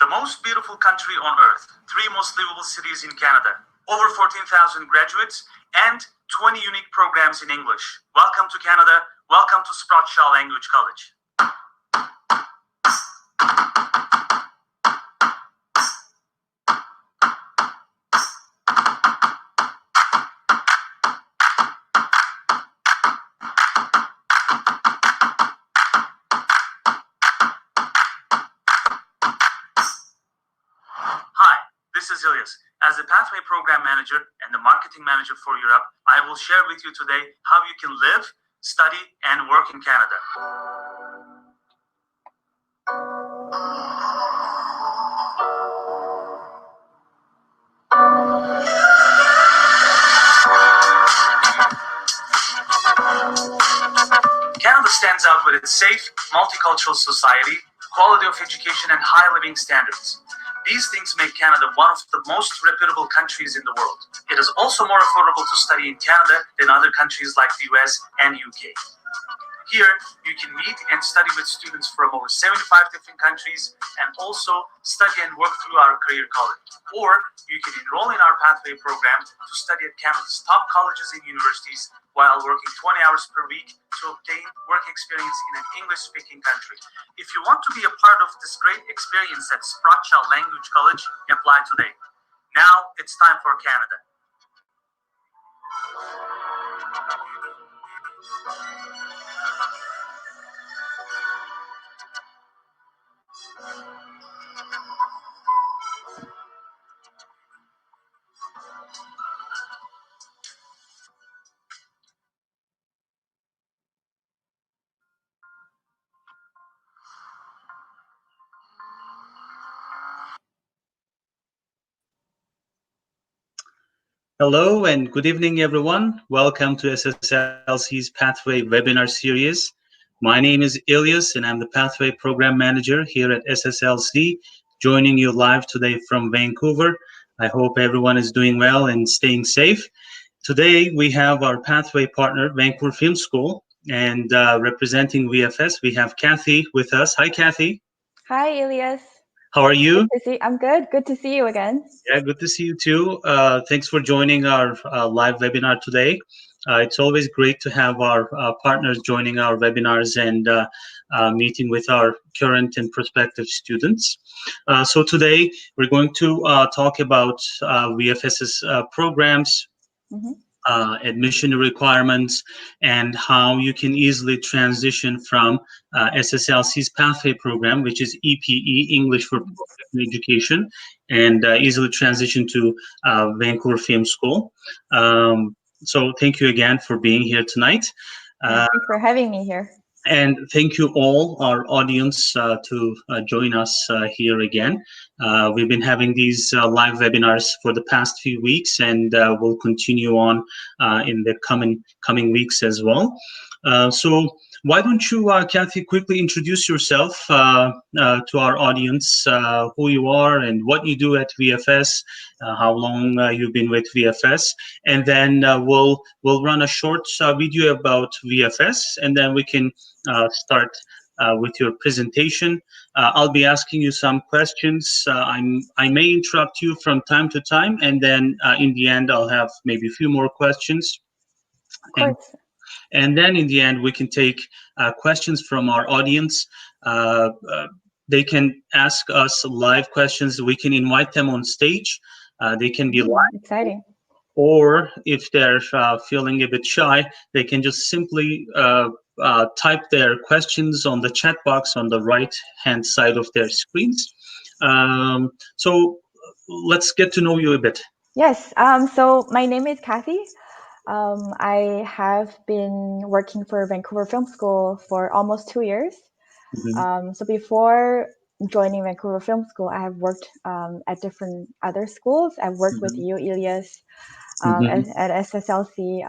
The most beautiful country on earth, 3 most livable cities in Canada, over 14,000 graduates, and 20 unique programs in English. Welcome to Canada. Welcome to Sprott Language College. This is Ilyas. As the Pathway Program Manager and the Marketing Manager for Europe, I will share with you today how you can live, study, and work in Canada. Canada stands out with its safe, multicultural society, quality of education, and high living standards. These things make Canada one of the most reputable countries in the world. It is also more affordable to study in Canada than other countries like the US and UK. Here, you can meet and study with students from over 75 different countries and also study and work through our career college. Or you can enroll in our Pathway program to study at Canada's top colleges and universities while working 20 hours per week to obtain work experience in an English-speaking country. If you want to be a part of this great experience at Sprott Language College, apply today. Now it's time for Canada. Hello and good evening, everyone. Welcome to SSLC's Pathway webinar series. My name is Ilyas and I'm the Pathway Program Manager here at SSLC, joining you live today from Vancouver. I hope everyone is doing well and staying safe. Today we have our Pathway partner, Vancouver Film School, and representing VFS, we have Kathy with us. Hi, Kathy. Hi, Ilyas. How are you? I'm good. Good to see you again. Yeah, good to see you too. Thanks for joining our live webinar today. It's always great to have our partners joining our webinars and meeting with our current and prospective students. So today we're going to talk about VFS's programs, admission requirements, and how you can easily transition from SSLC's Pathway program, which is EPE, English for Professional Education, and easily transition to Vancouver Film School. So thank you again for being here tonight. Thanks for having me here. And thank you all, our audience, to join us here again. We've been having these live webinars for the past few weeks, and we'll continue on in the coming weeks as well. So why don't you, Kathy, quickly introduce yourself to our audience, who you are and what you do at VFS, how long you've been with VFS, and then we'll run a short video about VFS, and then we can start with your presentation. I'll be asking you some questions. I may interrupt you from time to time, and then in the end, I'll have maybe a few more questions. Of course. And then in the end, we can take questions from our audience. They can ask us live questions. We can invite them on stage. They can be live. Exciting. Or if they're feeling a bit shy, they can just simply type their questions on the chat box on the right-hand side of their screens. So let's get to know you a bit. Yes. So my name is Kathy. I have been working for Vancouver Film School for almost 2 years. So before joining Vancouver Film School, I have worked at different other schools. I've worked with you, Ilyas, at SSLC.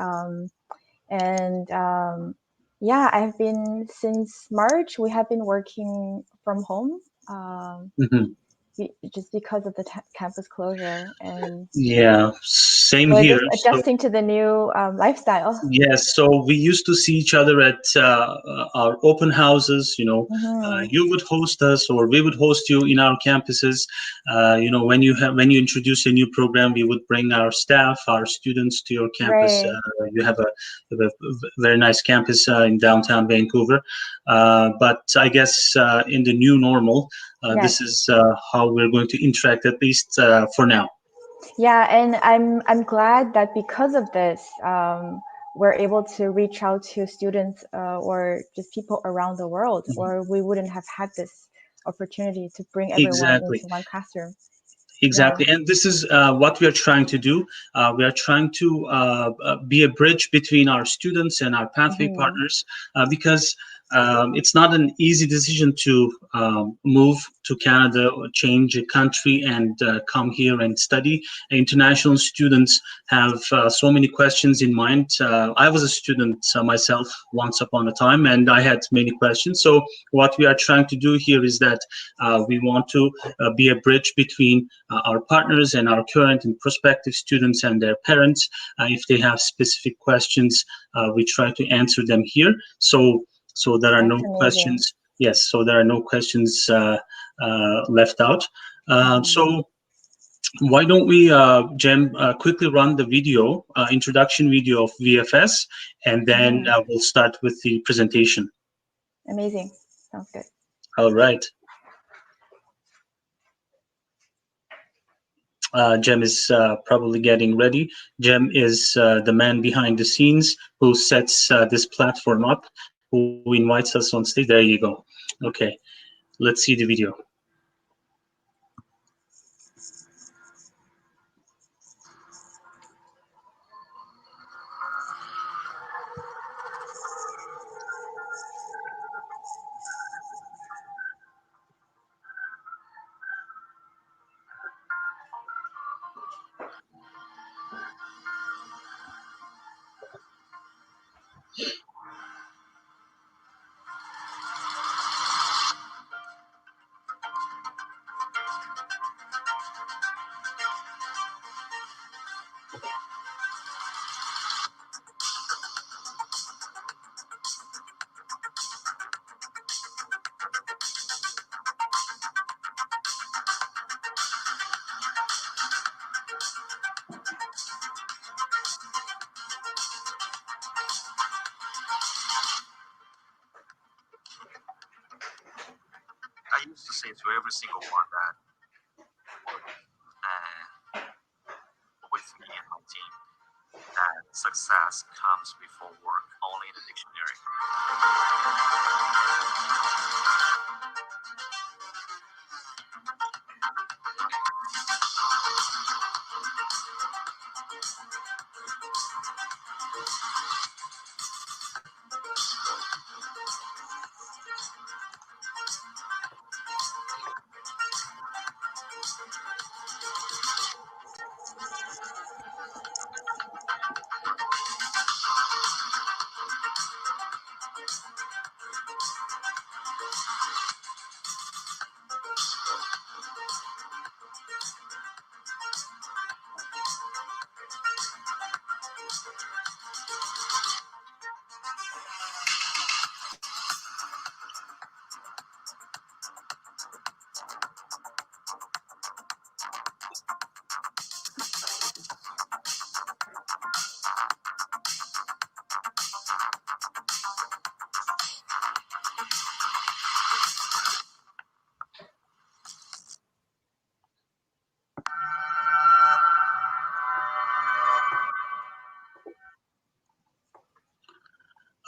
Yeah, I've been since March. We have been working from home. Just because of the campus closure. And yeah, Same We're here. just adjusting to the new lifestyle. Yes, so we used to see each other at our open houses. You would host us, or we would host you in our campuses. When you introduce a new program, we would bring our staff, our students to your campus. Right. You have a very nice campus in downtown Vancouver. But I guess in the new normal, this Yes. is how we're going to interact, at least for now. Yeah, and I'm glad that because of this, we're able to reach out to students or just people around the world, or we wouldn't have had this opportunity to bring everyone Exactly. into one classroom. Exactly, and this is what we are trying to do. We are trying to be a bridge between our students and our pathway partners, because it's not an easy decision to move to Canada or change a country and come here and study. International students have so many questions in mind. I was a student myself once upon a time, and I had many questions. So what we are trying to do here is that we want to be a bridge between our partners and our current and prospective students and their parents. If they have specific questions, we try to answer them here. So there are That's no amazing. questions. Yes, so there are no questions left out. So why don't we, Jem, quickly run the video, introduction video of VFS, and then we'll start with the presentation. Amazing. Sounds good. All right. Jem is probably getting ready. Jem is the man behind the scenes who sets this platform up, who invites us on stage. There you go. Okay, let's see the video. I used to say to every single one that with me and my team that success comes before work, only in the dictionary.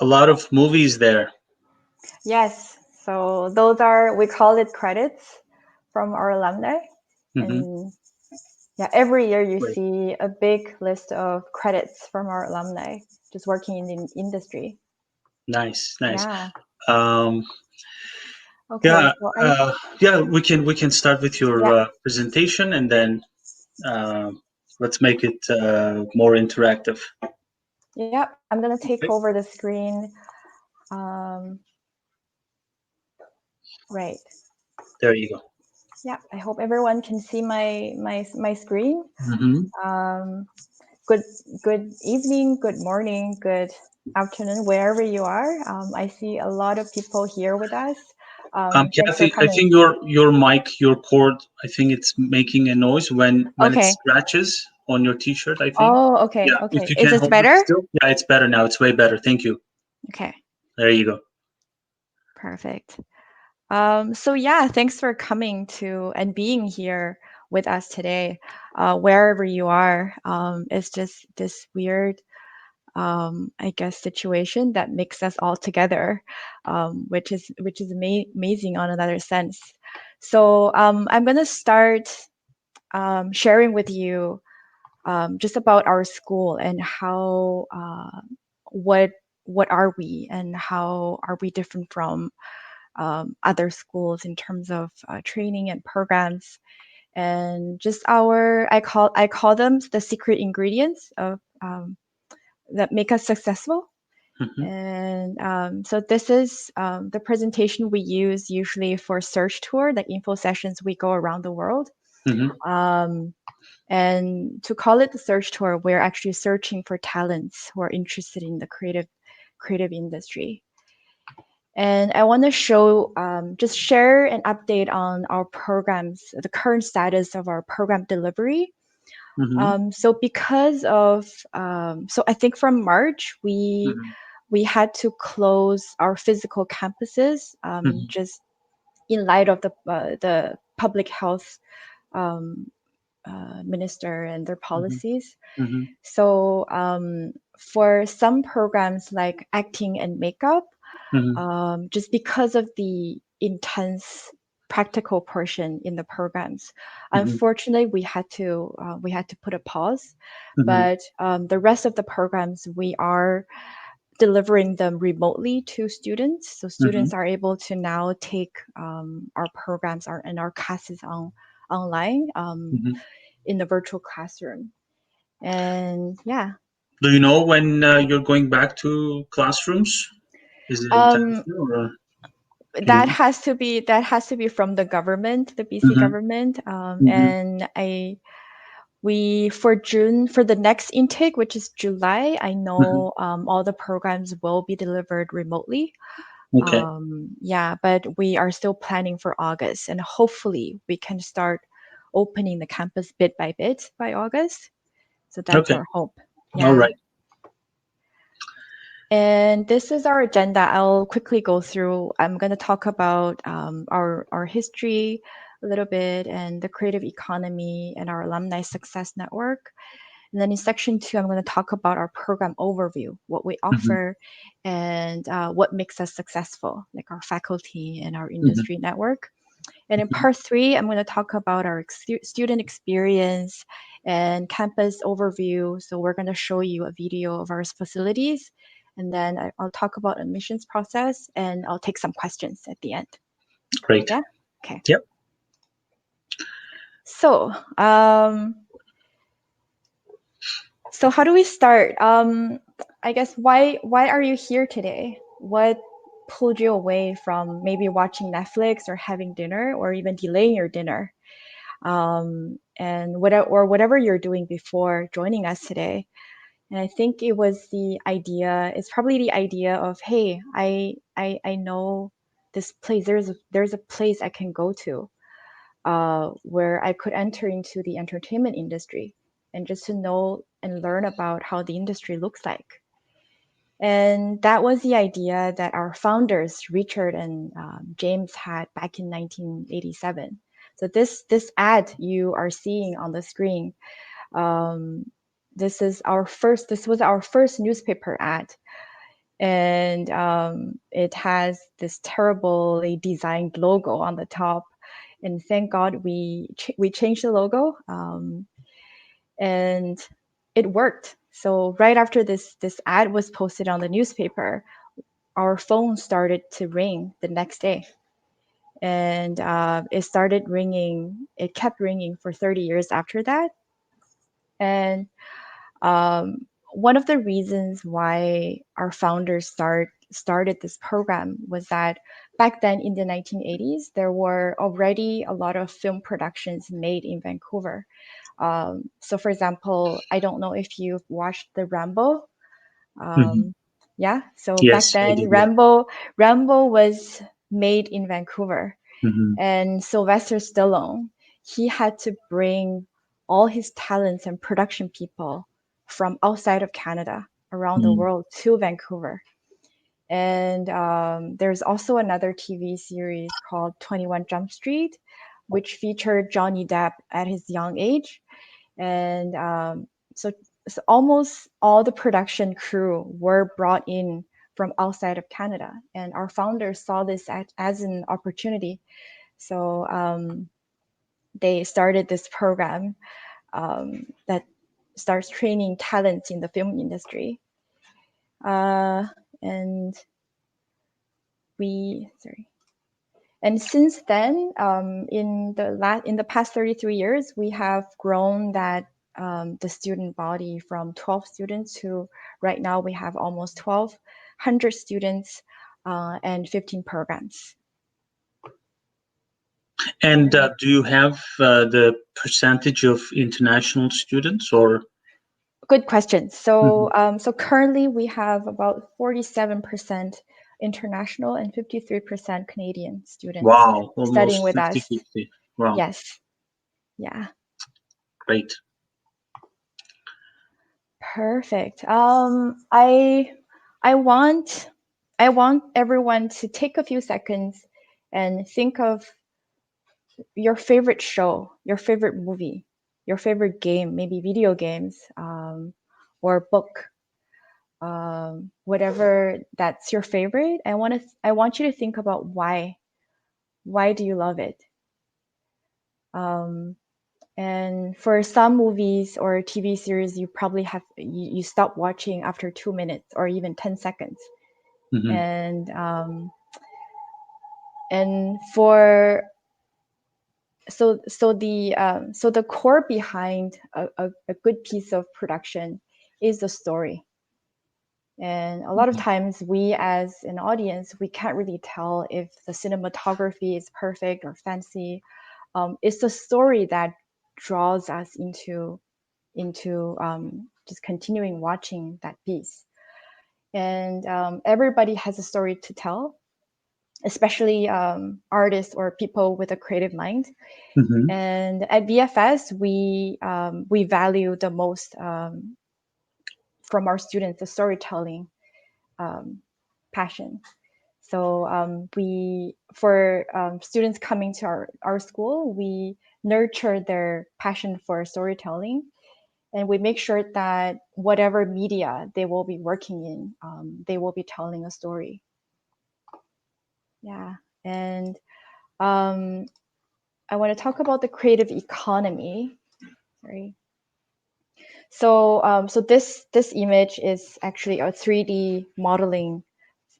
A lot of movies there. Yes. So those are, we call it credits from our alumni. And yeah, every year you see a big list of credits from our alumni just working in the industry. Nice, nice. Yeah. Okay. Yeah. So yeah. We can start with your presentation, and then let's make it more interactive. yeah, I'm gonna take over the screen. Right. There you go. Yeah, I hope everyone can see my screen. good evening, good morning, good afternoon, wherever you are. I see a lot of people here with us. Thanks for Kathy, I coming. think your mic, your cord, I think it's making a noise when it Okay. scratches on your t-shirt, I think. Oh, okay, Yeah, if okay. you Is can this hold it better? still. Yeah, it's better now. It's way better. Thank you. Okay, There you go. perfect. So yeah, thanks for coming to and being here with us today, wherever you are. It's just this weird, I guess, situation that makes us all together, which is amazing on another sense. So I'm gonna start sharing with you just about our school and how what are we and how are we different from other schools in terms of training and programs, and just our I call them the secret ingredients of that make us successful. Mhm, And so this is the presentation we use usually for search tour, the info sessions we go around the world. mhm, And to call it the search tour, we're actually searching for talents who are interested in the creative industry. And I want to show, just share an update on our programs, the current status of our program delivery. mhm, So because of, so I think from March, mhm, we had to close our physical campuses, mhm, just in light of the public health minister and their mhm, policies. mhm, So for some programs like acting and makeup, mhm, just because of the intense practical portion in the programs, mhm, unfortunately we had to put a pause. mhm, But the rest of the programs we are delivering them remotely to students, so students mhm, are able to now take our programs and our classes online mhm. in the virtual classroom. And yeah, Do you know when you're going back to classrooms? Is it anytime um, soon, or do you know? that has to be from the government, the BC Mhm, government. mhm, And we for June, for the next intake, which is July, I mhm. know all the programs will be delivered remotely. Okay. Yeah, but we are still planning for August, and hopefully we can start opening the campus bit by bit by August. So that's Okay. our hope. All Yeah. right. And this is our agenda. I'll quickly go through. I'm going to talk about our history a little bit and the creative economy and our alumni success network. And then in section 2, I'm going to talk about our program overview, what we Mhm, offer, and what makes us successful, like our faculty and our mhm, industry network. And in mhm. part 3, I'm going to talk about our student experience and campus overview. So we're going to show you a video of our facilities, and then I'll talk about admissions process, and I'll take some questions at the end. Great. Yeah. Okay. Yep. So, so how do we start? I guess why are you here today? What pulled you away from maybe watching Netflix or having dinner or even delaying your dinner? And whatever you're doing before joining us today. And I think it was the idea. It's probably the idea of, hey, I know this place. There's a place I can go to where I could enter into the entertainment industry and just to know and learn about how the industry looks like. And that was the idea that our founders, Richard and James, had back in 1987. So this ad you are seeing on the screen, um, this was our first newspaper ad, and it has this terribly designed logo on the top. And thank God we changed the logo, and it worked. So right after this ad was posted on the newspaper, our phone started to ring the next day, and it started ringing. It kept ringing for 30 years after that. And one of the reasons why our founders started this program was that back then in the 1980s, there were already a lot of film productions made in Vancouver. So for example, I don't know if you've watched the Rambo. Yeah, so back Yes, I then did. Yeah. Rambo was made in Vancouver, Mhm. and Sylvester Stallone, he had to bring all his talents and production people from outside of Canada around the world to Vancouver. And there's also another TV series called 21 Jump Street, which featured Johnny Depp at his young age. And so almost all the production crew were brought in from outside of Canada. And our founders saw this as an opportunity. So they started this program that starts training talents in the film industry. And since then, in the past 33 years, we have grown that the student body from 12 students to right now we have almost 1,200 students and 15 programs. And do you have the percentage of international students, or? Good question. So, so currently we have about 47% international and 53% Canadian students Wow, studying almost with us. 50-50. Wow. Yes. Yeah. Great. Perfect. I want everyone to take a few seconds and think of your favorite show, your favorite movie, your favorite game, maybe video games, or book, whatever that's your favorite. I want you to think about why. Why do you love it? And for some movies or TV series, you probably you stop watching after 2 minutes or even 10 seconds. And for so the core behind a good piece of production is the story. And a lot of times we as an audience, we can't really tell if the cinematography is perfect or fancy. It's the story that draws us into just continuing watching that piece. And everybody has a story to tell, especially artists or people with a creative mind. And at VFS, we value the most from our students the storytelling passion. So for students coming to our school, we nurture their passion for storytelling, and we make sure that whatever media they will be working in, they will be telling a story. Yeah, and I want to talk about the creative economy. Sorry. So this image is actually a 3D modeling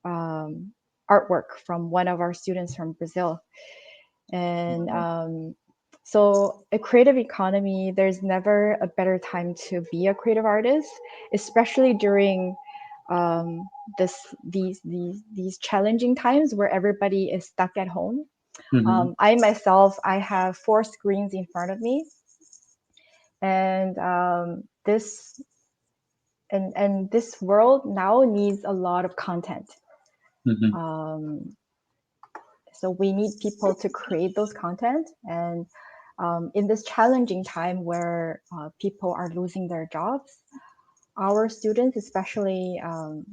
artwork from one of our students from Brazil. And so a creative economy, there's never a better time to be a creative artist, especially during these challenging times where everybody is stuck at home. I myself, I have 4 screens in front of me, and this world now needs a lot of content. So we need people to create those content, and in this challenging time where people are losing their jobs, our students, especially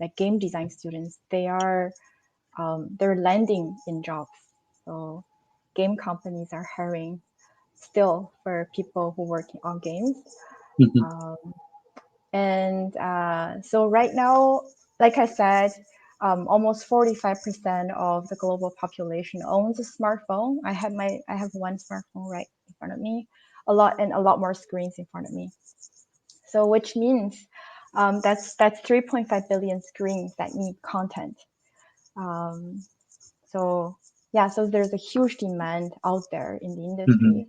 like game design students, they're landing in jobs. So game companies are hiring still for people who work on games. So right now, like I said, almost 45% of the global population owns a smartphone. I have one smartphone right in front of me, a lot more screens in front of me. So which means that's 3.5 billion screens that need content. So there's a huge demand out there in the industry.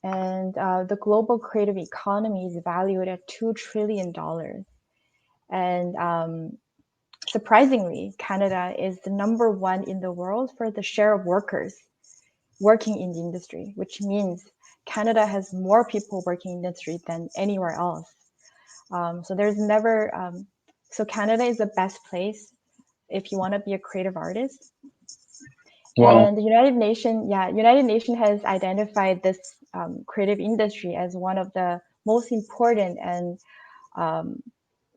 And the global creative economy is valued at $2 trillion. And surprisingly, Canada is the #1 in the world for the share of workers working in the industry, which means Canada has more people working in the industry than anywhere else. So there's never, so Canada is the best place if you want to be a creative artist. Wow. And the United Nations has identified this creative industry as one of the most important and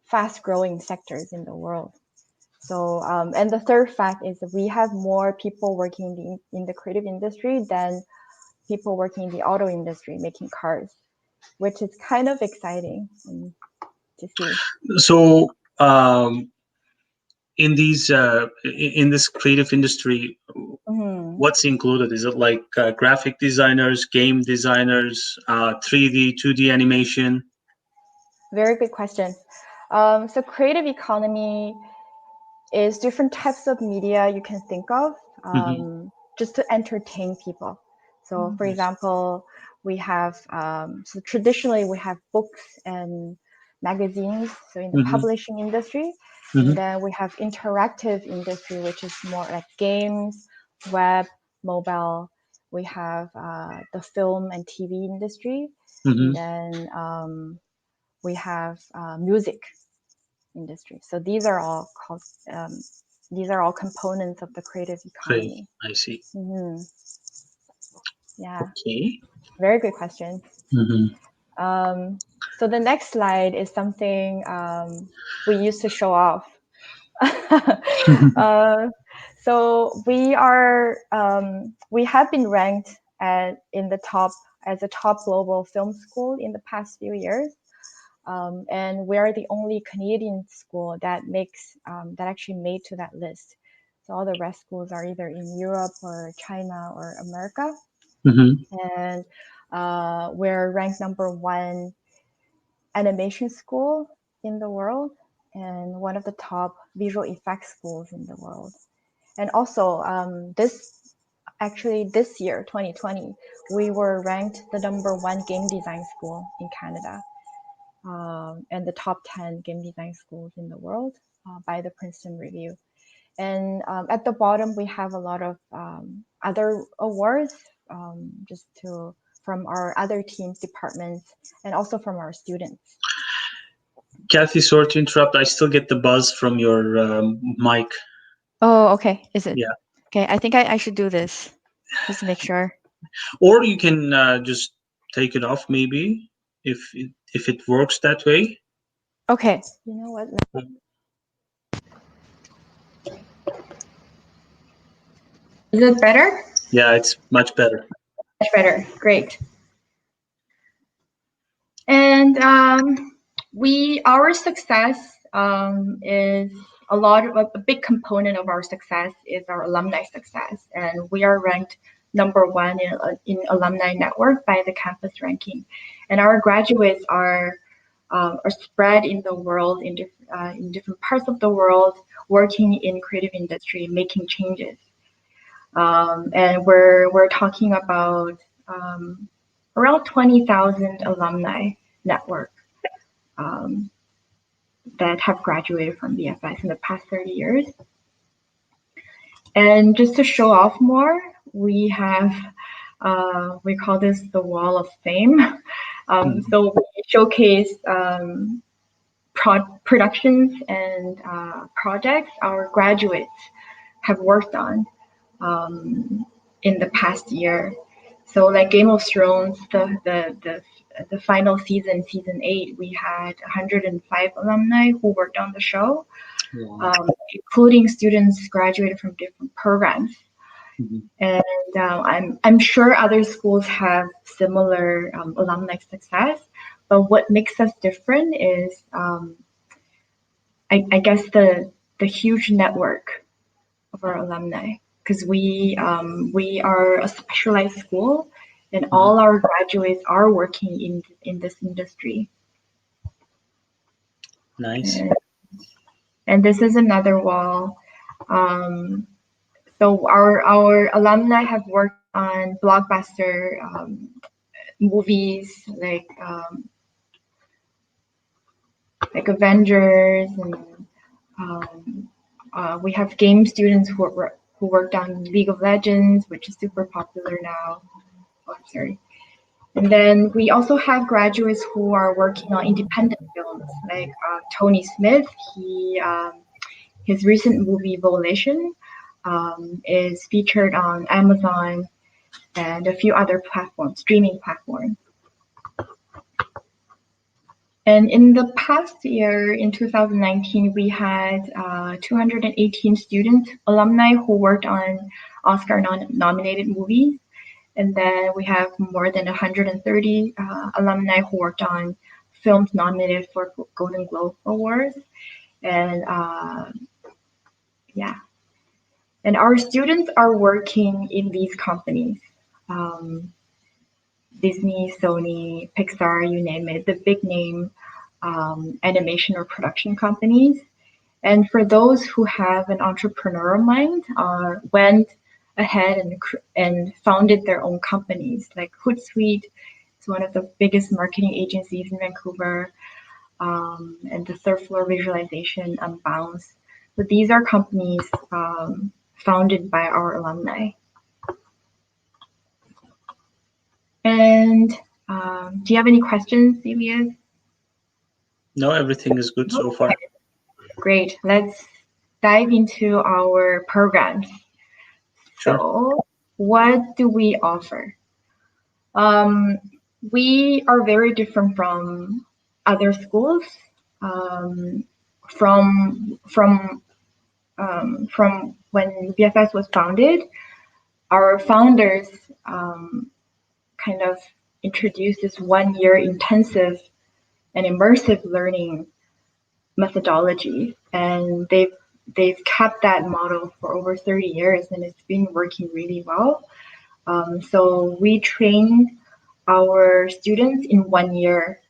fast-growing sectors in the world. So, and the third fact is that we have more people working in the creative industry than people working in the auto industry making cars, which is kind of exciting to see. So, in this creative industry, what's included? Is it like graphic designers, game designers, 3D, 2D animation? Very good question. So creative economy is different types of media you can think of just to entertain people. So for example, we have, so traditionally we have books and magazines, so in the publishing industry. And then we have interactive industry, which is more like games, web, mobile. We have the film and TV industry. And then we have music industry. So these are all called, these are all components of the creative economy. I see. Yeah. Okay. Very good question. So the next slide is something we used to show off. So we are, we have been ranked as a top global film school in the past few years. And we are the only Canadian school that actually made to that list. So all the rest schools are either in Europe or China or America. And we're ranked #1 animation school in the world and one of the top visual effects schools in the world. And also this year, 2020, we were ranked the #1 game design school in Canada. And the top 10 game design schools in the world by the Princeton Review. And at the bottom, we have a lot of other awards from our other teams, departments, and also from our students. Kathy, sorry to interrupt. I still get the buzz from your mic. Oh, okay. Is it? Yeah. Okay, I think I should do this just to make sure. Or you can just take it off, maybe, if it works that way. Okay. You know what? Is it better? Yeah, it's much better. Much better. Great. And our success is a big component of our success is our alumni success, and we are ranked #1 in alumni network by the campus ranking, and our graduates are spread in the world in different parts of the world, working in creative industry, making changes, and we're talking about around 20,000 alumni network that have graduated from BFS in the past 30 years. And just to show off more, we have, we call this the Wall of Fame. So we showcase productions and projects our graduates have worked on in the past year. So like Game of Thrones, the final season, season 8, we had 105 alumni who worked on the show, including students graduated from different programs. And I'm sure other schools have similar alumni success, but what makes us different is, I guess the huge network of our alumni, because we are a specialized school, and all our graduates are working in this industry. Nice. And this is another wall. So our alumni have worked on blockbuster movies like Avengers, and we have game students who worked on League of Legends, which is super popular now. Oh, I'm sorry. And then we also have graduates who are working on independent films, like Tony Smith. His recent movie Volition is featured on Amazon and a few other platforms, streaming platforms. And in the past year, in 2019, we had 218 students, alumni who worked on Oscar-nominated movies. And then we have more than 130 alumni who worked on films nominated for Golden Globe Awards. And yeah. And our students are working in these companies. Disney, Sony, Pixar, you name it, the big name animation or production companies. And for those who have an entrepreneurial mind, went ahead and founded their own companies, like Hootsuite. It's one of the biggest marketing agencies in Vancouver, and the Third Floor Visualization, Bounce. But these are companies founded by our alumni. And do you have any questions, Elias? No, everything is good so far. Great. Let's dive into our programs. Sure. So what do we offer? We are very different from other schools. From when VFS was founded, our founders kind of introduced this 1-year intensive and immersive learning methodology, and they've kept that model for over 30 years, and it's been working really well. So we train our students in 1 year.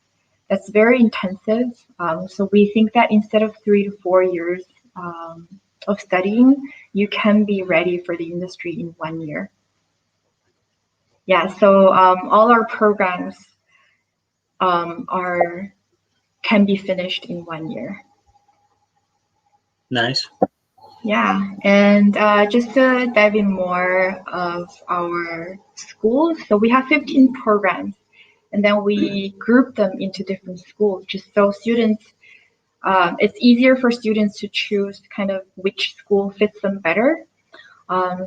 That's very intensive. So we think that instead of 3 to 4 years of studying, you can be ready for the industry in 1 year. Yeah, so all our programs can be finished in 1 year. Nice. Yeah, and just to dive in more of our schools, so we have 15 programs, and then we group them into different schools, just so students, it's easier for students to choose kind of which school fits them better.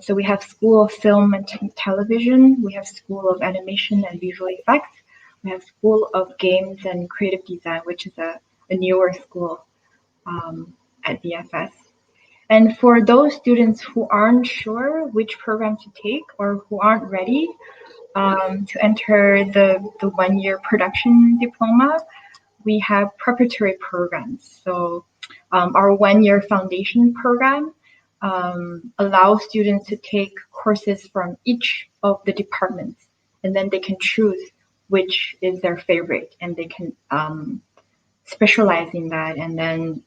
So we have School of Film and Television, we have School of Animation and Visual Effects, we have School of Games and Creative Design, which is a newer school at VFS. And for those students who aren't sure which program to take or who aren't ready to enter the 1 year production diploma, we have preparatory programs. So our 1 year foundation program allows students to take courses from each of the departments, and then they can choose which is their favorite, and they can specialize in that, and then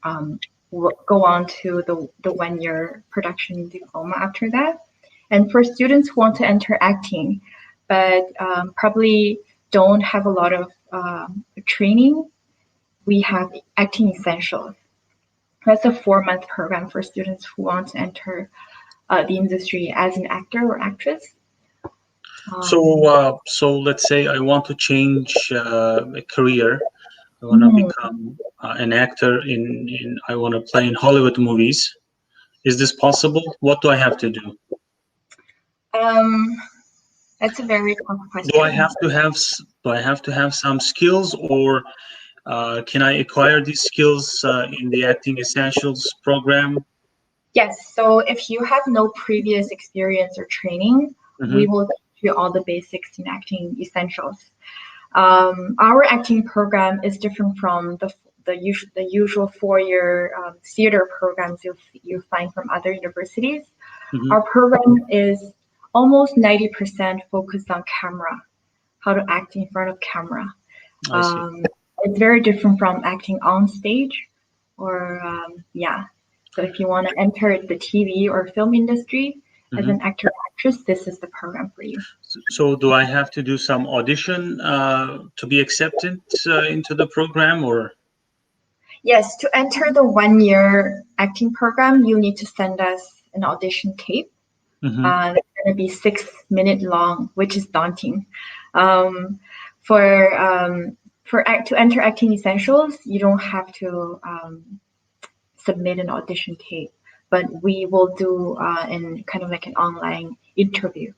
go on to the 1 year production diploma after that. And for students who want to enter acting, but probably don't have a lot of training, we have Acting Essentials. That's a 4-month program for students who want to enter the industry as an actor or actress. So let's say I want to change a career. I want to become an actor in I want to play in Hollywood movies. Is this possible? What do I have to do? That's a very tough question. Do I have to have some skills, or can I acquire these skills in the Acting Essentials program? Yes. So if you have no previous experience or training, we will teach you all the basics in Acting Essentials. Our acting program is different from the usual 4-year theater programs you find from other universities. Our program is almost 90% focused on camera, how to act in front of camera. It's very different from acting on stage, or So if you want to enter the TV or film industry as an actor or actress, this is the program for you. So do I have to do some audition to be accepted into the program, or? Yes, to enter the 1 year acting program, you need to send us an audition tape. It's going to be 6 minutes long, which is daunting. to enter Acting Essentials, you don't have to submit an audition tape, but we will do in kind of like an online interview,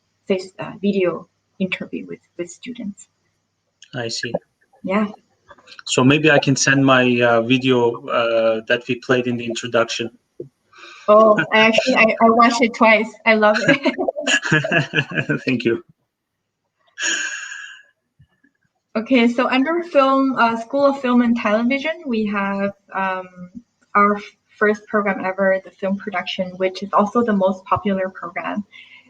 video interview with students. I see. Yeah. So maybe I can send my video that we played in the introduction. Oh, I watched it twice. I love it. Thank you. Okay, so under School of Film and Television, we have our first program ever, the film production, which is also the most popular program.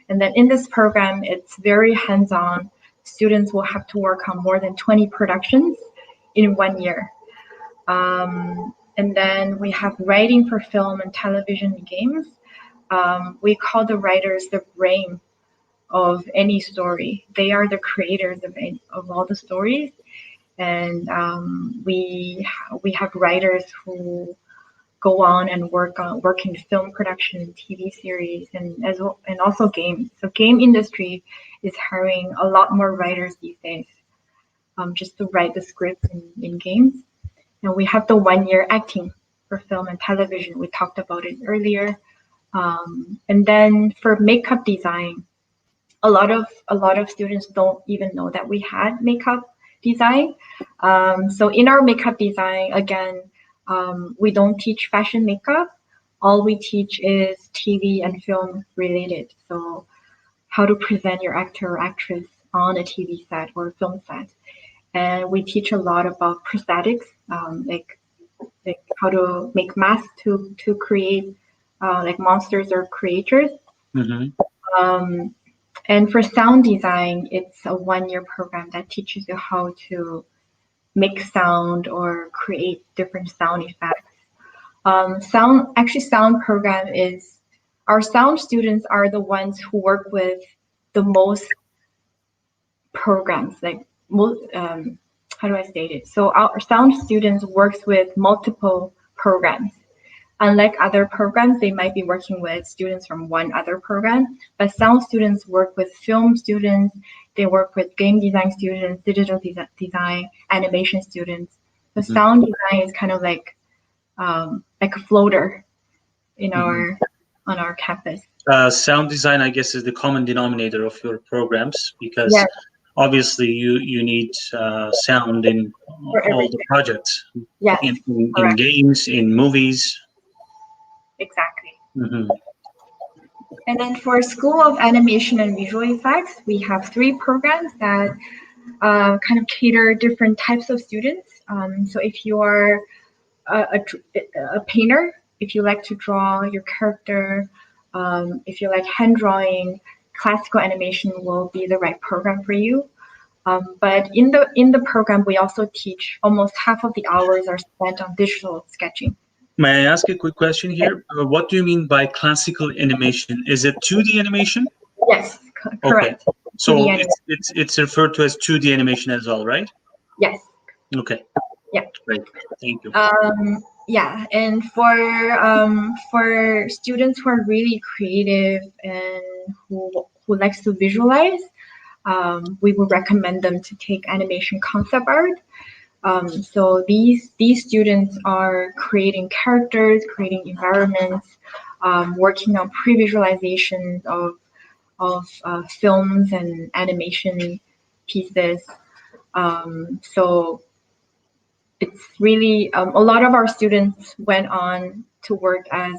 And then in this program, it's very hands-on. Students will have to work on more than 20 productions in 1 year. And then we have writing for film and television and games. We call the writers the brain of any story. They are the creators of all the stories. And we have writers who go on and work in film production, TV series, and also games. So game industry is hiring a lot more writers these days, just to write the scripts in games. And we have the 1 year acting for film and television. We talked about it earlier. And then for makeup design, a lot of students don't even know that we had makeup design. So in our makeup design, again, we don't teach fashion makeup. All we teach is TV and film related. So how to present your actor or actress on a TV set or film set. And we teach a lot about prosthetics, like how to make masks to create like monsters or creatures. Mm-hmm. And for sound design, it's a 1 year program that teaches you how to make sound or create different sound effects. Sound program is, our sound students are the ones who work with the most programs, like most, how do I state it? So our sound students works with multiple programs. Unlike other programs, they might be working with students from one other program, but sound students work with film students, they work with game design students, digital design, animation students. The sound design is kind of like a floater in on our campus. Sound design, I guess, is the common denominator of your programs, because yes, obviously you need sound in all the projects. Yes, in games, in movies. Exactly. Mm-hmm. And then for School of Animation and Visual Effects, we have 3 programs that kind of cater different types of students. So if you are a painter, if you like to draw your character, if you like hand drawing, classical animation will be the right program for you. But in the program, we also teach almost half of the hours are spent on digital sketching. May I ask a quick question here? What do you mean by classical animation? Is it 2D animation? Yes, correct. Okay. So it's referred to as 2D animation as well, right? Yes. Okay. Yeah. Great. Thank you. Yeah, and for students who are really creative and who likes to visualize, we would recommend them to take animation concept art. So these students are creating characters, creating environments, working on pre-visualization of films and animation pieces. So it's really a lot of our students went on to work as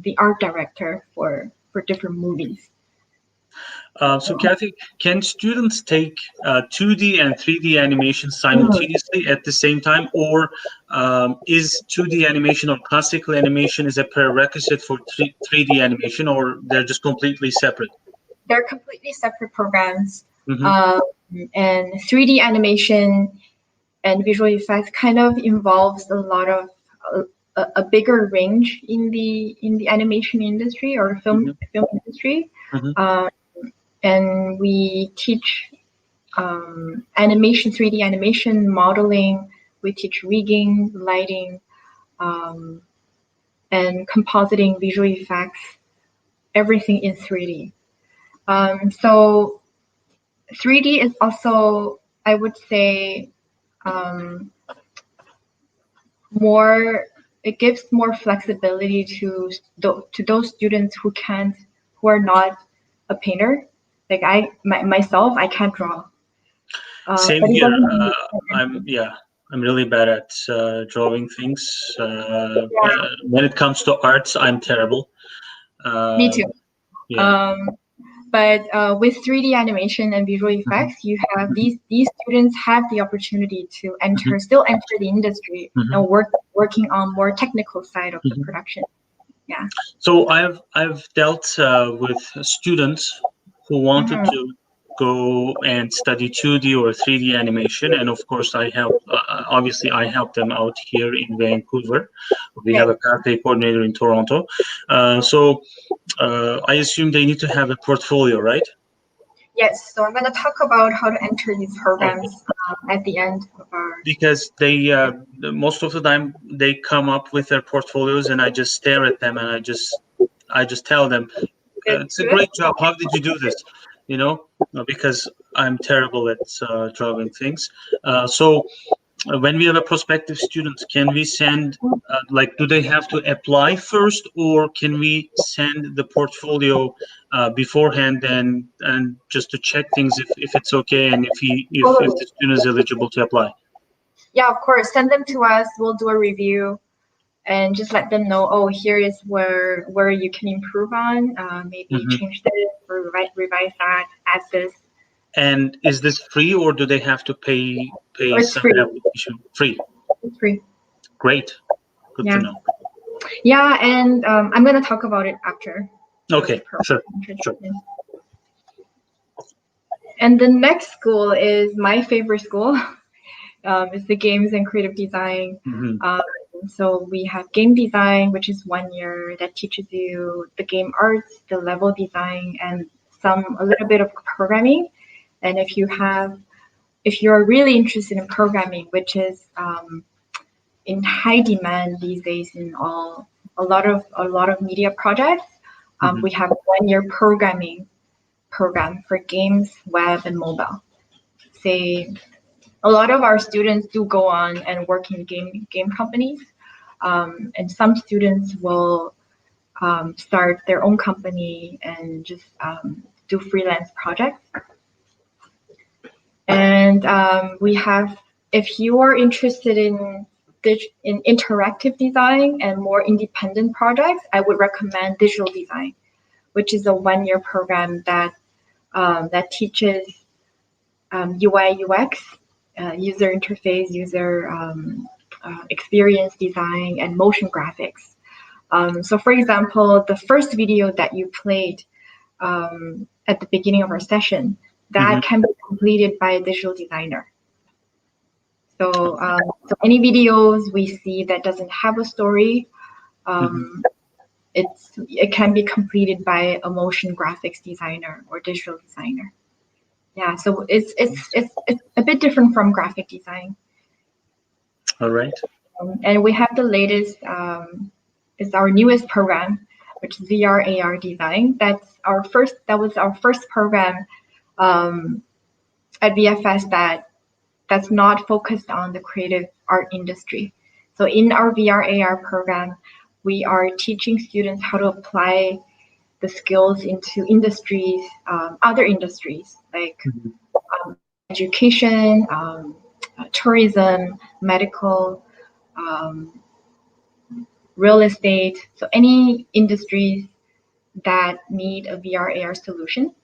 the art director for different movies. So Kathy, can students take 2D and 3D animation simultaneously at the same time, or is 2D animation or classical animation is a prerequisite for 3D animation, or they're just completely separate? They're completely separate programs. Mm-hmm. And 3D animation and visual effects kind of involves a lot of a bigger range in the animation industry or film industry. Mm-hmm. And we teach animation, 3D animation, modeling. We teach rigging, lighting, and compositing, visual effects, everything in 3D. So 3D is also I would say more. It gives more flexibility to those students who are not a painter. Like myself, I can't draw. Same But it here. doesn't I'm really bad at drawing things. yeah, When it comes to arts, I'm terrible. me too. Yeah. But with 3D animation and visual effects, you have these students have the opportunity to still enter the industry and working on more technical side of the production. Yeah. So I've dealt with students who wanted to go and study 2D or 3D animation, and of course obviously I help them out here in Vancouver. We have a pathway coordinator in Toronto. So I assume they need to have a portfolio, right? Yes, so I'm going to talk about how to enter these programs Okay. at the end of our. Because they most of the time they come up with their portfolios, and I just stare at them, and I just tell them, it's a Good. great job. How did you do this? You know, because I'm terrible at drawing things. So when we have a prospective student, can we send, do they have to apply first, or can we send the portfolio beforehand and just to check things if it's okay, and if the student is eligible to apply? Yeah, of course. Send them to us. We'll do a review and just let them know, oh, here is where you can improve on, maybe change this or revise that, add this. And is this free, or do they have to pay It's some free. application? Free. It's free. Great. Good to know. Yeah, and I'm going to talk about it after. Okay, sure. And the next school is my favorite school. It's the games and creative design. So we have game design, which is 1 year that teaches you the game arts, the level design, and a little bit of programming. And if you're really interested in programming, which is in high demand these days in a lot of media projects, we have 1 year programming program for games, web, and mobile. Say a lot of our students do go on and work in game companies, and some students will start their own company and just do freelance projects. And we have, if you are interested in interactive design and more independent projects, I would recommend digital design, which is a 1 year program that teaches UI UX, user interface, user experience design, and motion graphics. So for example, the first video that you played at the beginning of our session, that can be completed by a digital designer. So any videos we see that doesn't have a story, it can be completed by a motion graphics designer or digital designer. Yeah, so it's a bit different from graphic design. All right. And we have the latest, is our newest program, which is VR AR design. That was our first program at VFS that's not focused on the creative art industry. So in our VR AR program, we are teaching students how to apply the skills into industries, other industries like education, tourism, medical, real estate. So any industries that need a VR AR solution.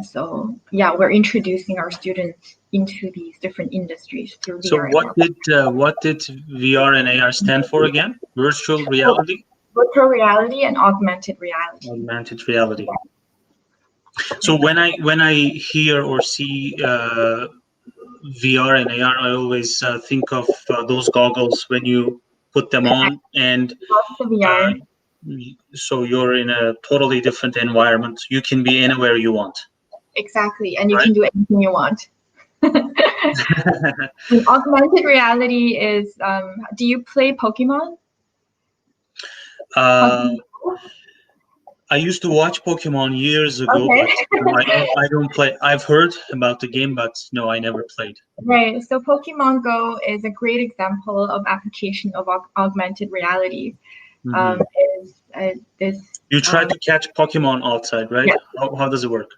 So yeah, we're introducing our students into these different industries through VR. So what did VR and AR stand for again? Virtual reality? Virtual reality and augmented reality. Augmented reality. So when I hear or see VR and AR, I always think of those goggles when you put them on, and so you're in a totally different environment. You can be anywhere you want. Exactly, and you can do anything you want. Augmented reality is, do you play Pokemon? I used to watch Pokemon years ago, Okay. but no, I don't play. I've heard about the game, but no, I never played. Right. So Pokemon Go is a great example of application of augmented reality. Mm-hmm. You try to catch Pokemon outside, right? Yeah. How does it work?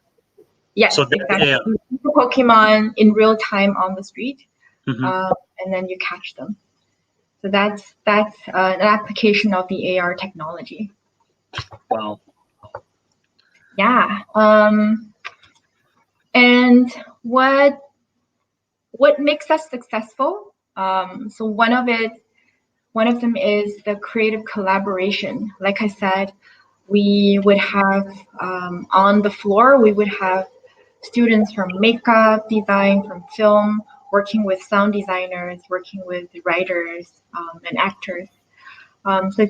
Yes, So exactly. yeah. You see the Pokemon in real time on the street, Mm-hmm. and then you catch them. So that's an application of the AR technology. Wow. Yeah. And what makes us successful? So one of them is the creative collaboration. Like I said, we would have on the floor, we would have students from makeup design, from film, working with sound designers, working with writers and actors. So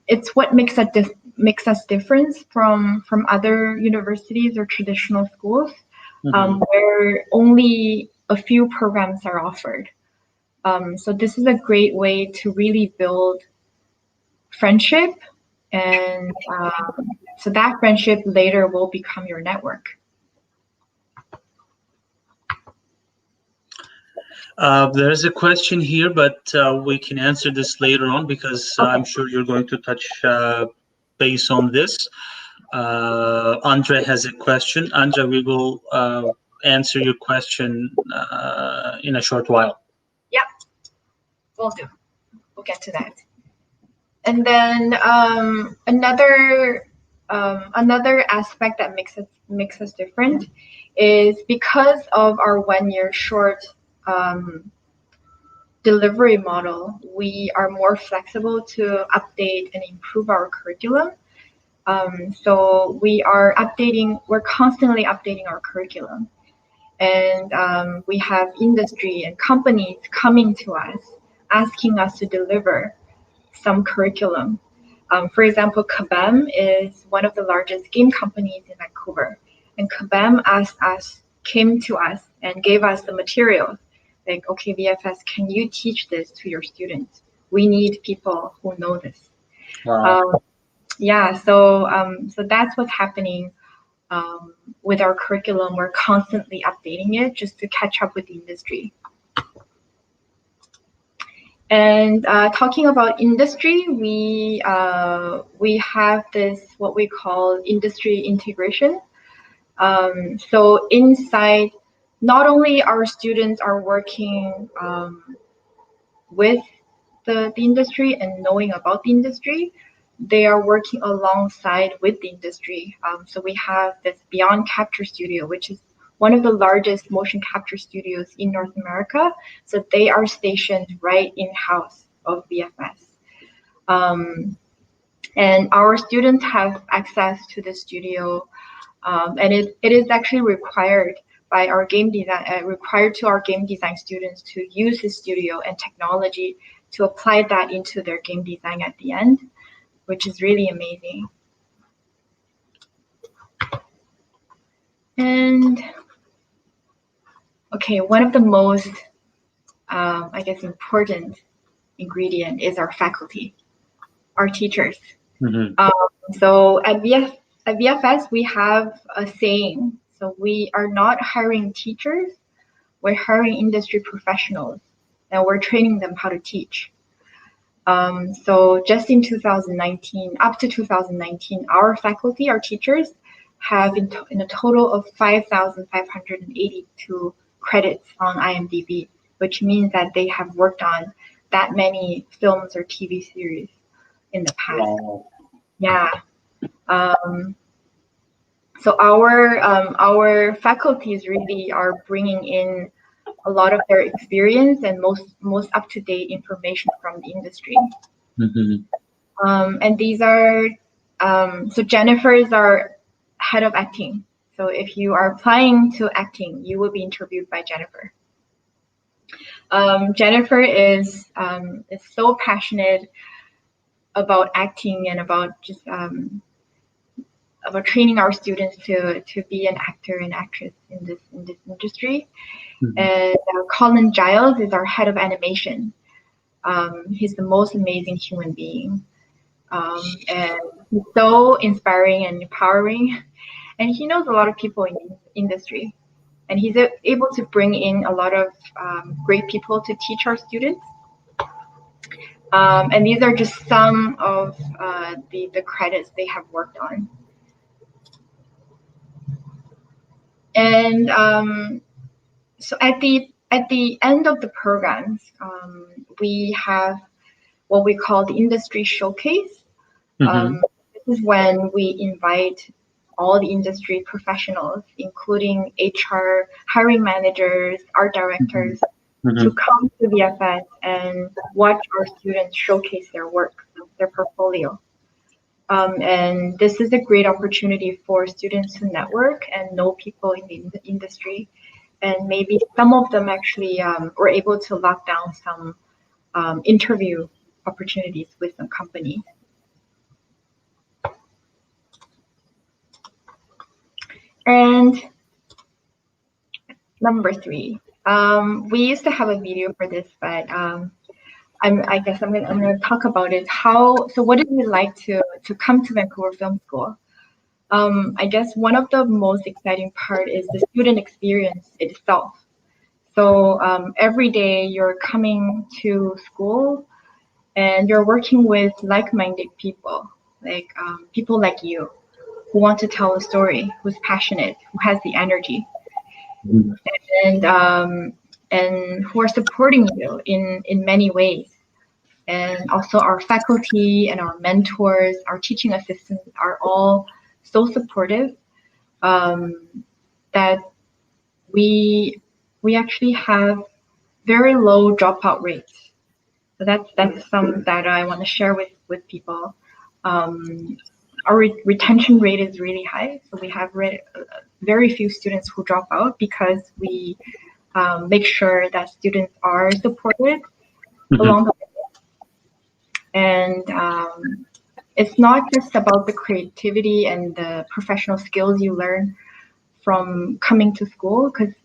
it's what makes us different from other universities or traditional schools, where only a few programs are offered. So this is a great way to really build friendship, and so that friendship later will become your network. There's a question here, but we can answer this later on because I'm sure you're going to touch base on this. Andre has a question. Andre, we will answer your question in a short while. Yep, we'll do. We'll get to that. And then another aspect that makes us different is because of our 1 year short delivery model. We are more flexible to update and improve our curriculum. So we're constantly updating our curriculum. And we have industry and companies coming to us, asking us to deliver some curriculum. For example, Kabam is one of the largest game companies in Vancouver. And Kabam came to us and gave us the materials. Like, okay, VFS, can you teach this to your students? We need people who know this. Wow. So that's what's happening with our curriculum. We're constantly updating it just to catch up with the industry. And talking about industry, we have this what we call industry integration. So inside, not only our students are working with the industry and knowing about the industry, they are working alongside with the industry. So we have this Beyond Capture Studio, which is one of the largest motion capture studios in North America. So they are stationed right in-house of VFS. And our students have access to the studio, and it is actually required by our game design, required to our game design students to use the studio and technology to apply that into their game design at the end, which is really amazing. And okay, one of the most, I guess, important ingredient is our faculty, our teachers. Mm-hmm. So at VFS, we have a saying. So we are not hiring teachers, we're hiring industry professionals, and we're training them how to teach. So just in 2019, up to 2019, our faculty, our teachers, have in a total of 5,582 credits on IMDb, which means that they have worked on that many films or TV series in the past. Wow. Yeah. So our faculties really are bringing in a lot of their experience and most up-to-date information from the industry. Mm-hmm. And these are so Jennifer is our head of acting. So if you are applying to acting, you will be interviewed by Jennifer. Jennifer is so passionate about acting and about just about training our students to be an actor and actress in this industry. Mm-hmm. And Colin Giles is our head of animation. He's the most amazing human being. And he's so inspiring and empowering. And he knows a lot of people in the industry. And he's able to bring in a lot of great people to teach our students. And these are just some of the credits they have worked on. And so at the end of the programs, we have what we call the industry showcase. This is when we invite all the industry professionals, including HR, hiring managers, art directors, to come to the event and watch our students showcase their work, their portfolio. And this is a great opportunity for students to network and know people in the industry. And maybe some of them actually were able to lock down some interview opportunities with some companies. And number 3, we used to have a video for this, but I guess I'm gonna talk about it. So what is it like to come to Vancouver Film School? I guess one of the most exciting part is the student experience itself. So every day you're coming to school and you're working with like-minded people, like people like you, who want to tell a story, who's passionate, who has the energy, and who are supporting you in many ways. And also our faculty and our mentors, our teaching assistants are all so supportive that we actually have very low dropout rates. So that's some that I want to share with people. Our retention rate is really high, so we have very few students who drop out because we make sure that students are supported along the way. And it's not just about the creativity and the professional skills you learn from coming to school, because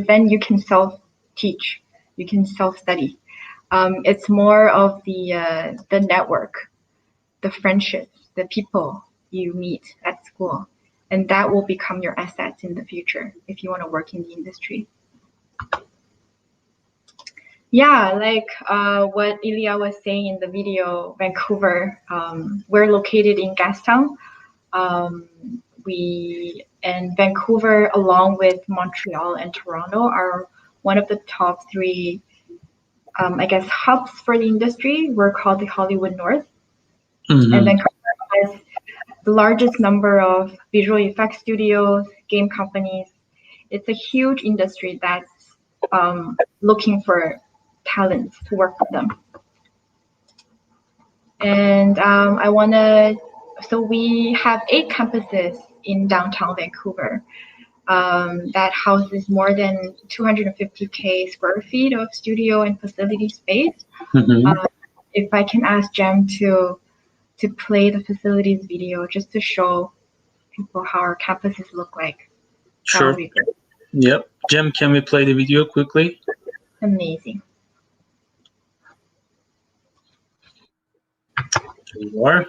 then you can self-teach, you can self-study. It's more of the network, the friendships, the people you meet at school, and that will become your assets in the future if you want to work in the industry. Yeah, like what Ilya was saying in the video, Vancouver, we're located in Gastown. And Vancouver, along with Montreal and Toronto, are one of the top 3, I guess, hubs for the industry. We're called the Hollywood North. And Vancouver has the largest number of visual effects studios, game companies. It's a huge industry that's looking for talents to work with them. And so we have 8 campuses in downtown Vancouver that houses more than 250,000 square feet of studio and facility space. If I can ask Jem to play the facilities video just to show people how our campuses look like. Sure. That would be great. Yep. Jem, can we play the video quickly? Amazing. Here you are.